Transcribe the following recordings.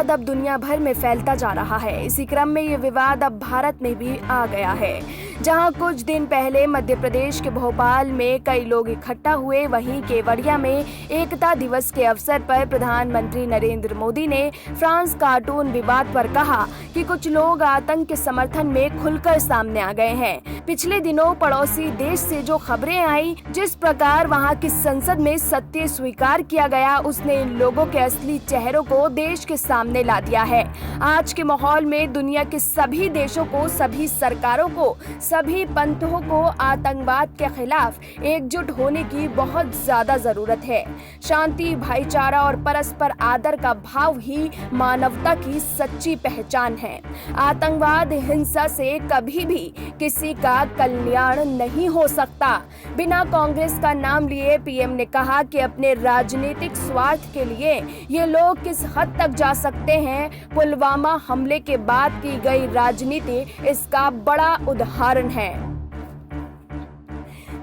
विवाद अब दुनिया भर में फैलता जा रहा है। इसी क्रम में ये विवाद अब भारत में भी आ गया है, जहां कुछ दिन पहले मध्य प्रदेश के भोपाल में कई लोग इकट्ठा हुए, वहीं केवड़िया में एकता दिवस के अवसर पर प्रधानमंत्री नरेंद्र मोदी ने फ्रांस कार्टून विवाद पर कहा कि कुछ लोग आतंक के समर्थन में खुलकर सामने आ गए हैं। पिछले दिनों पड़ोसी देश से जो खबरें आई, जिस प्रकार वहां की संसद में सत्य स्वीकार किया गया, उसने इन लोगों के असली चेहरों को देश के सामने ला दिया है। आज के माहौल में दुनिया के सभी देशों को, सभी सरकारों को, सभी पंथों को आतंकवाद के खिलाफ एकजुट होने की बहुत ज्यादा जरूरत है। शांति, भाईचारा और परस्पर आदर का भाव ही मानवता की सच्ची पहचान है। आतंकवाद, हिंसा से कभी भी किसी का कल्याण नहीं हो सकता। बिना कांग्रेस का नाम लिए पीएम ने कहा कि अपने राजनीतिक स्वार्थ के लिए ये लोग किस हद तक जा सकते हैं। पुलवामा हमले के बाद की गई राजनीति इसका बड़ा उदाहरण है।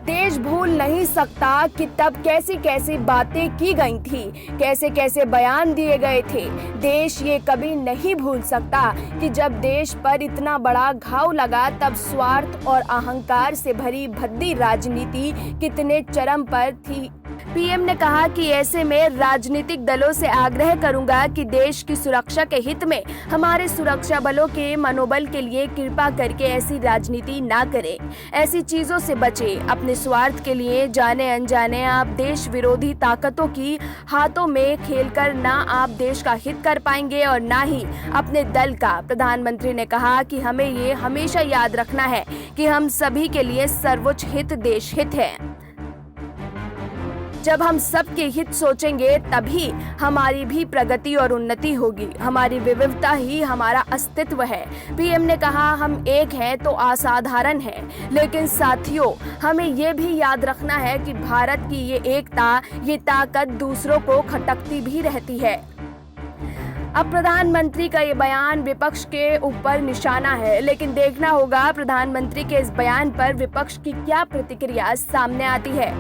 देश भूल नहीं सकता कि तब कैसी कैसी बातें की गई थी, कैसे कैसे बयान दिए गए थे। देश ये कभी नहीं भूल सकता कि जब देश पर इतना बड़ा घाव लगा, तब स्वार्थ और अहंकार से भरी भद्दी राजनीति कितने चरम पर थी। पीएम ने कहा कि ऐसे में राजनीतिक दलों से आग्रह करूंगा कि देश की सुरक्षा के हित में हमारे सुरक्षा बलों के मनोबल के लिए कृपा करके ऐसी राजनीति ना करें, ऐसी चीजों से बचें। अपने स्वार्थ के लिए जाने अनजाने आप देश विरोधी ताकतों की हाथों में खेलकर ना आप देश का हित कर पाएंगे और ना ही अपने दल का। प्रधानमंत्री ने कहा कि हमें ये हमेशा याद रखना है कि हम सभी के लिए सर्वोच्च हित देश हित है। जब हम सबके हित सोचेंगे तभी हमारी भी प्रगति और उन्नति होगी। हमारी विविधता ही हमारा अस्तित्व है। पीएम ने कहा हम एक हैं तो असाधारण है, लेकिन साथियों हमें ये भी याद रखना है कि भारत की ये एकता, ये ताकत दूसरों को खटकती भी रहती है। अब प्रधानमंत्री का ये बयान विपक्ष के ऊपर निशाना है, लेकिन देखना होगा प्रधानमंत्री के इस बयान पर विपक्ष की क्या प्रतिक्रिया सामने आती है।